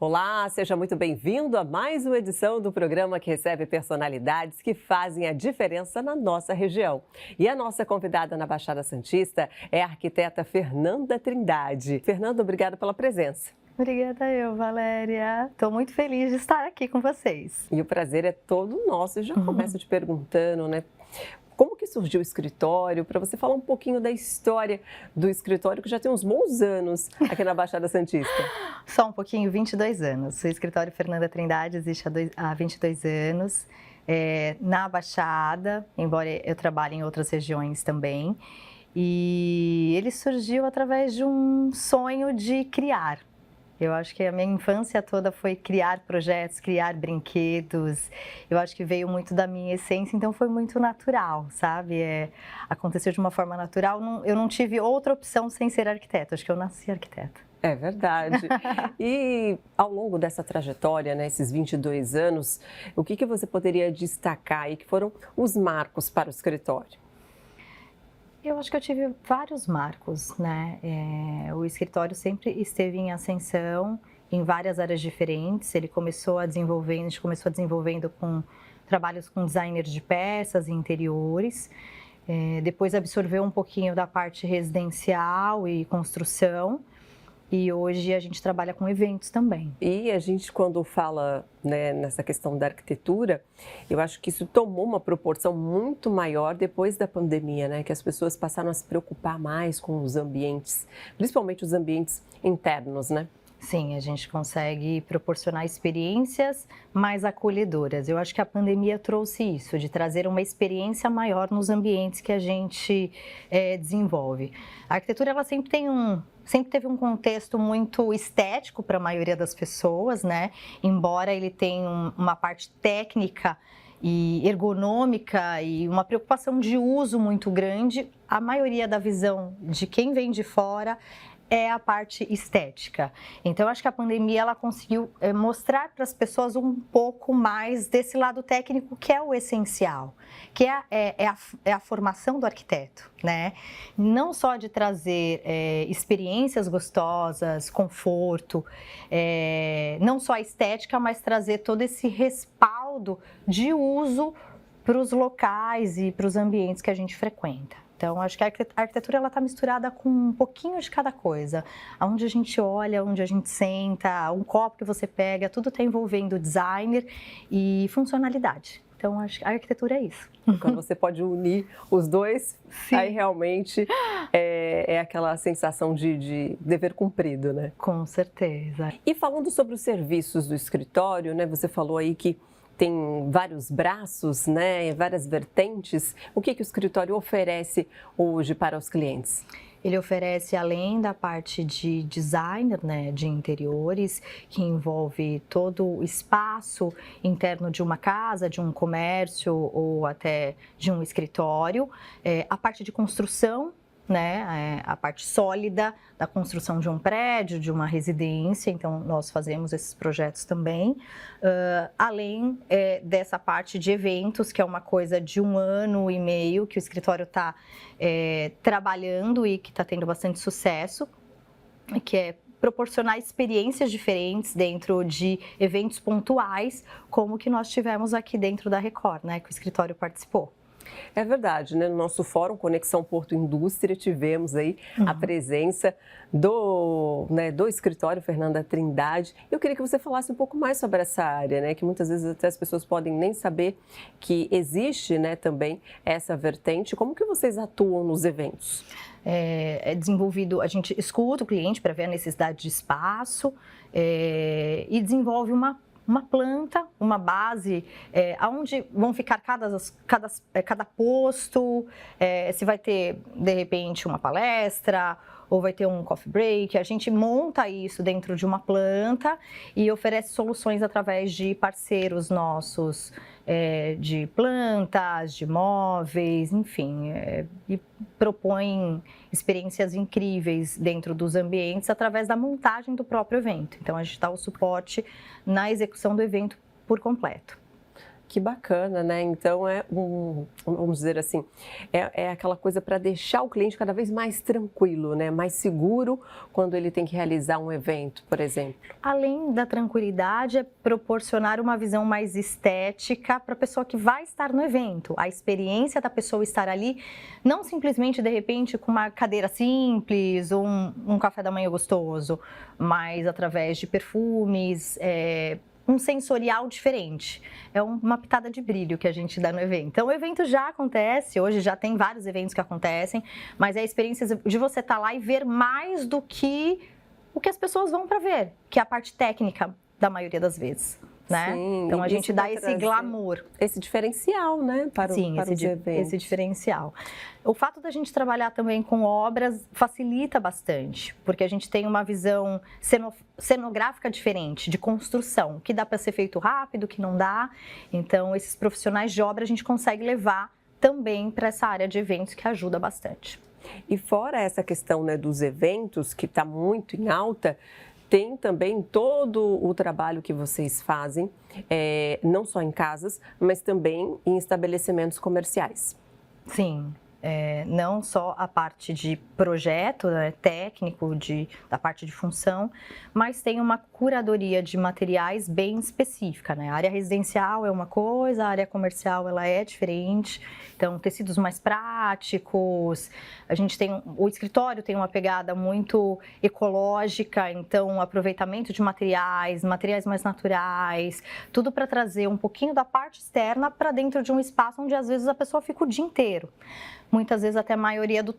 Olá, seja muito bem-vindo a mais uma edição do programa que recebe personalidades que fazem a diferença na nossa região. E a nossa convidada na Baixada Santista é a arquiteta Fernanda Trindade. Fernanda, obrigada pela presença. Obrigada eu, Valéria. Estou muito feliz de estar aqui com vocês. E o prazer é todo nosso. Eu já começo te perguntando, né? Como que surgiu o escritório? Para você falar um pouquinho da história do escritório, que já tem uns bons anos aqui na Baixada Santista. Só um pouquinho, 22 anos. O escritório Fernanda Trindade existe há 22 anos. Na Baixada, embora eu trabalhe em outras regiões também. E ele surgiu através de um sonho de criar. Eu acho que a minha infância toda foi criar projetos, criar brinquedos. Eu acho que veio muito da minha essência, então foi muito natural, sabe? Aconteceu de uma forma natural. Eu não tive outra opção sem ser arquiteta. Acho que eu nasci arquiteta. É verdade. E ao longo dessa trajetória, né, esses 22 anos, o que você poderia destacar aí que foram os marcos para o escritório? Eu acho que eu tive vários marcos, né? O escritório sempre esteve em ascensão em várias áreas diferentes. A gente começou desenvolvendo com trabalhos com designers de peças e interiores. Depois absorveu um pouquinho da parte residencial e construção. E hoje a gente trabalha com eventos também. E a gente, quando fala, né, nessa questão da arquitetura, eu acho que isso tomou uma proporção muito maior depois da pandemia, né? Que as pessoas passaram a se preocupar mais com os ambientes, principalmente os ambientes internos, né? Sim, a gente consegue proporcionar experiências mais acolhedoras. Eu acho que a pandemia trouxe isso, de trazer uma experiência maior nos ambientes que a gente desenvolve. A arquitetura, ela sempre teve um contexto muito estético para a maioria das pessoas, né? Embora ele tenha uma parte técnica e ergonômica e uma preocupação de uso muito grande, a maioria da visão de quem vem de fora é a parte estética. Então, eu acho que a pandemia ela conseguiu mostrar para as pessoas um pouco mais desse lado técnico, que é o essencial, que é a formação do arquiteto, né? Não só de trazer experiências gostosas, conforto, não só a estética, mas trazer todo esse respaldo de uso para os locais e para os ambientes que a gente frequenta. Então, acho que a arquitetura está misturada com um pouquinho de cada coisa. Onde a gente olha, onde a gente senta, um copo que você pega, tudo está envolvendo designer e funcionalidade. Então, acho que a arquitetura é isso. Quando você pode unir os dois, sim, aí realmente é aquela sensação de dever cumprido, né? Com certeza. E falando sobre os serviços do escritório, né? Você falou aí que tem vários braços, né, várias vertentes. O que o escritório oferece hoje para os clientes? Ele oferece, além da parte de designer, né, de interiores, que envolve todo o espaço interno de uma casa, de um comércio ou até de um escritório, a parte de construção, né, a parte sólida da construção de um prédio, de uma residência. Então nós fazemos esses projetos também, além dessa parte de eventos, que é uma coisa de 1 ano e meio que o escritório está trabalhando e que está tendo bastante sucesso, que é proporcionar experiências diferentes dentro de eventos pontuais, como o que nós tivemos aqui dentro da Record, né, que o escritório participou. É verdade, né? No nosso fórum Conexão Porto Indústria tivemos aí a presença do escritório Fernanda Trindade. Eu queria que você falasse um pouco mais sobre essa área, né? Que muitas vezes até as pessoas podem nem saber que existe, né, também essa vertente. Como que vocês atuam nos eventos? É desenvolvido, a gente escuta o cliente para ver a necessidade de espaço e desenvolve uma planta, uma base, onde vão ficar cada posto, se vai ter, de repente, uma palestra ou vai ter um coffee break. A gente monta isso dentro de uma planta e oferece soluções através de parceiros nossos, de plantas, de móveis, enfim, e propõe experiências incríveis dentro dos ambientes através da montagem do próprio evento. Então, a gente dá o suporte na execução do evento por completo. Que bacana, né? Então vamos dizer assim, é aquela coisa para deixar o cliente cada vez mais tranquilo, né? Mais seguro quando ele tem que realizar um evento, por exemplo. Além da tranquilidade, é proporcionar uma visão mais estética para a pessoa que vai estar no evento. A experiência da pessoa estar ali, não simplesmente de repente com uma cadeira simples ou um café da manhã gostoso, mas através de perfumes, um sensorial diferente. É uma pitada de brilho que a gente dá no evento. Então, o evento já acontece, hoje já tem vários eventos que acontecem, mas é a experiência de você estar lá e ver mais do que o que as pessoas vão para ver, que é a parte técnica da maioria das vezes. Né? Sim, então a gente dá esse glamour. Esse diferencial, né? Para os eventos. Esse diferencial. O fato da gente trabalhar também com obras facilita bastante, porque a gente tem uma visão cenográfica diferente, de construção, que dá para ser feito rápido, que não dá. Então, esses profissionais de obra a gente consegue levar também para essa área de eventos, que ajuda bastante. E fora essa questão, né, dos eventos, que está muito em alta, tem também todo o trabalho que vocês fazem, não só em casas, mas também em estabelecimentos comerciais. Sim. Não só a parte de projeto, né, técnico, da parte de função, mas tem uma curadoria de materiais bem específica, né? A área residencial é uma coisa, a área comercial ela é diferente, então tecidos mais práticos, o escritório tem uma pegada muito ecológica, então aproveitamento de materiais mais naturais, tudo para trazer um pouquinho da parte externa para dentro de um espaço onde às vezes a pessoa fica o dia inteiro. Muitas vezes até a maioria do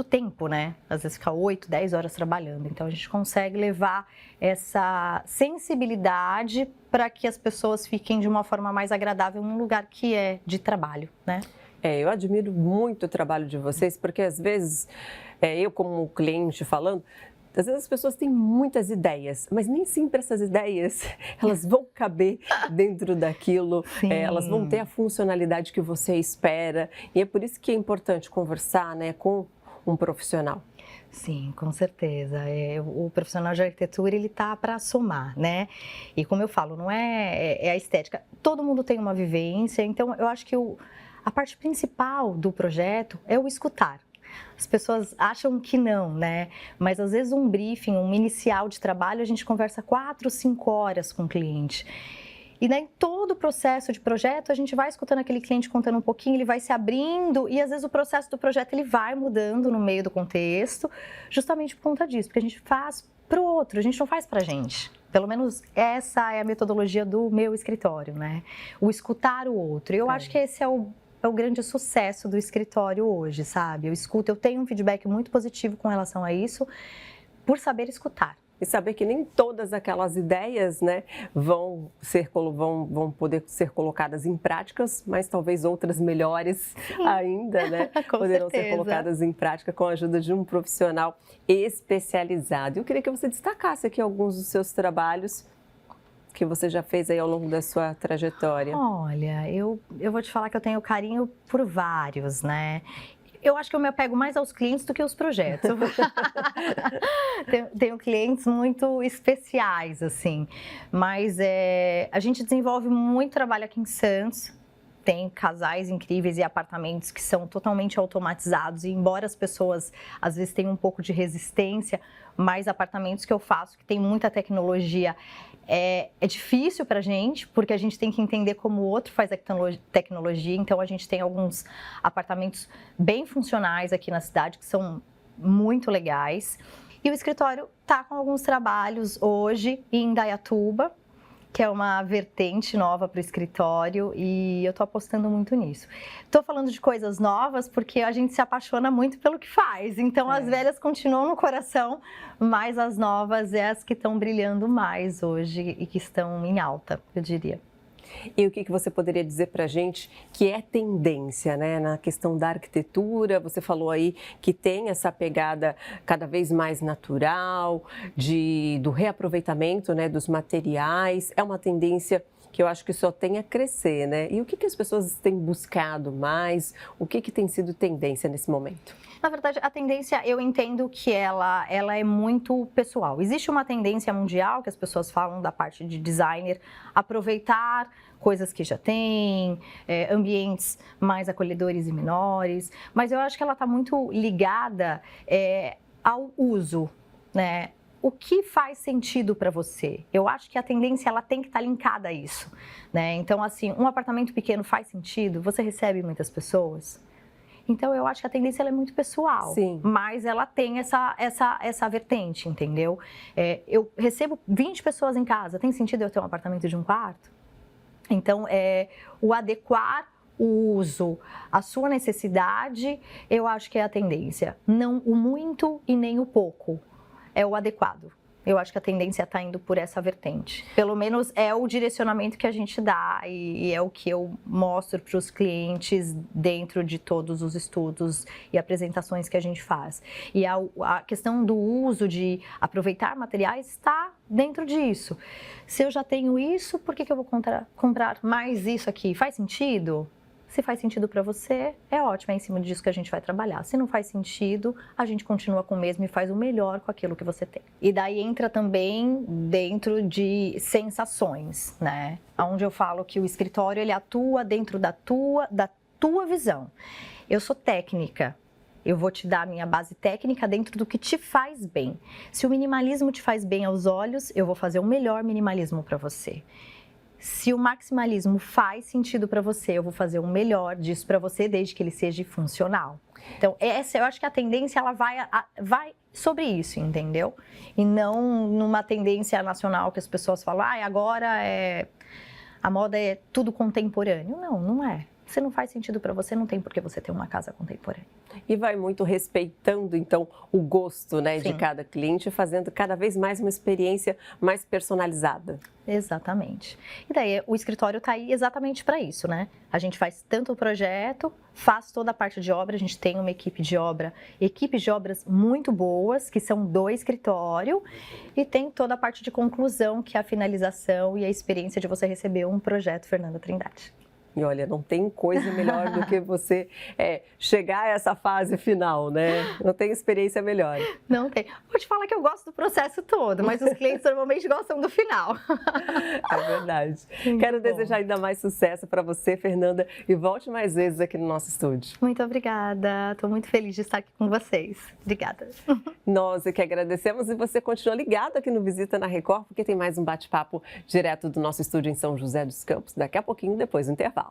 tempo, né? Às vezes fica 8, 10 horas trabalhando. Então, a gente consegue levar essa sensibilidade para que as pessoas fiquem de uma forma mais agradável num lugar que é de trabalho, né? Eu admiro muito o trabalho de vocês, porque às vezes, eu como cliente falando, às vezes as pessoas têm muitas ideias, mas nem sempre essas ideias, elas vão caber dentro daquilo, elas vão ter a funcionalidade que você espera. E é por isso que é importante conversar, né, com um profissional. Sim, com certeza. O profissional de arquitetura, ele tá para somar, né? E como eu falo, não é a estética. Todo mundo tem uma vivência, então eu acho que a parte principal do projeto é o escutar. As pessoas acham que não, né? Mas às vezes um briefing, um inicial de trabalho, a gente conversa 4, 5 horas com o cliente. E daí, todo o processo de projeto, a gente vai escutando aquele cliente contando um pouquinho, ele vai se abrindo e às vezes o processo do projeto ele vai mudando no meio do contexto, justamente por conta disso, porque a gente faz para o outro, a gente não faz para a gente. Pelo menos essa é a metodologia do meu escritório, né? O escutar o outro. E eu acho que esse é o grande sucesso do escritório hoje, sabe? Eu tenho um feedback muito positivo com relação a isso, por saber escutar. E saber que nem todas aquelas ideias, né, vão poder ser colocadas em práticas, mas talvez outras melhores ainda, né, poderão ser colocadas em prática com a ajuda de um profissional especializado. Eu queria que você destacasse aqui alguns dos seus trabalhos que você já fez aí ao longo da sua trajetória. Olha, eu vou te falar que eu tenho carinho por vários, né? Eu acho que eu me apego mais aos clientes do que aos projetos. Tenho clientes muito especiais, assim. Mas a gente desenvolve muito trabalho aqui em Santos. Tem casais incríveis e apartamentos que são totalmente automatizados. E embora as pessoas, às vezes, tenham um pouco de resistência, mas apartamentos que eu faço, que tem muita tecnologia, é difícil para a gente, porque a gente tem que entender como o outro faz a tecnologia. Então, a gente tem alguns apartamentos bem funcionais aqui na cidade, que são muito legais. E o escritório está com alguns trabalhos hoje em Indaiatuba, que é uma vertente nova para o escritório, e eu estou apostando muito nisso. Estou falando de coisas novas porque a gente se apaixona muito pelo que faz, então as velhas continuam no coração, mas as novas é as que estão brilhando mais hoje e que estão em alta, eu diria. E o que você poderia dizer para a gente que é tendência, né, na questão da arquitetura? Você falou aí que tem essa pegada cada vez mais natural, do reaproveitamento, né, dos materiais. É uma tendência que eu acho que só tem a crescer, né? E o que as pessoas têm buscado mais? O que tem sido tendência nesse momento? Na verdade, a tendência, eu entendo que ela é muito pessoal. Existe uma tendência mundial que as pessoas falam da parte de designer, aproveitar coisas que já tem, ambientes mais acolhedores e menores, mas eu acho que ela está muito ligada ao uso, né? O que faz sentido para você? Eu acho que a tendência ela tem que estar linkada a isso, né? Então, assim, um apartamento pequeno faz sentido? Você recebe muitas pessoas? Então, eu acho que a tendência ela é muito pessoal, Sim. Mas ela tem essa vertente, entendeu? Eu recebo 20 pessoas em casa, tem sentido eu ter um apartamento de um quarto? Então, o adequar o uso, a sua necessidade, eu acho que é a tendência. Não o muito e nem o pouco, é o adequado. Eu acho que a tendência está indo por essa vertente. Pelo menos é o direcionamento que a gente dá e é o que eu mostro para os clientes dentro de todos os estudos e apresentações que a gente faz. E a questão do uso, de aproveitar materiais, está dentro disso. Se eu já tenho isso, por que eu vou comprar mais isso aqui? Faz sentido? Se faz sentido para você, é ótimo, é em cima disso que a gente vai trabalhar. Se não faz sentido, a gente continua com o mesmo e faz o melhor com aquilo que você tem. E daí entra também dentro de sensações, né? Onde eu falo que o escritório ele atua dentro da tua visão. Eu sou técnica. Eu vou te dar a minha base técnica dentro do que te faz bem. Se o minimalismo te faz bem aos olhos, eu vou fazer o melhor minimalismo para você. Se o maximalismo faz sentido para você, eu vou fazer o melhor disso para você, desde que ele seja funcional. Então, eu acho que a tendência ela vai sobre isso, entendeu? E não numa tendência nacional que as pessoas falam, agora a moda é tudo contemporâneo. Não, não é. Se não faz sentido para você, não tem por que você ter uma casa contemporânea. E vai muito respeitando, então, o gosto, né, de Sim. cada cliente, fazendo cada vez mais uma experiência mais personalizada. Exatamente. E daí o escritório está aí exatamente para isso, né? A gente faz tanto o projeto, faz toda a parte de obra, a gente tem uma equipes de obras muito boas, que são do escritório, e tem toda a parte de conclusão, que é a finalização e a experiência de você receber um projeto Fernanda Trindade. E olha, não tem coisa melhor do que você chegar a essa fase final, né? Não tem experiência melhor. Não tem. Vou te falar que eu gosto do processo todo, mas os clientes normalmente gostam do final. É verdade. Muito Quero bom. desejar ainda mais sucesso para você, Fernanda, e volte mais vezes aqui no nosso estúdio. Muito obrigada. Estou muito feliz de estar aqui com vocês. Obrigada. Nós é que agradecemos e você continua ligado aqui no Visita na Record, porque tem mais um bate-papo direto do nosso estúdio em São José dos Campos, daqui a pouquinho, depois do intervalo.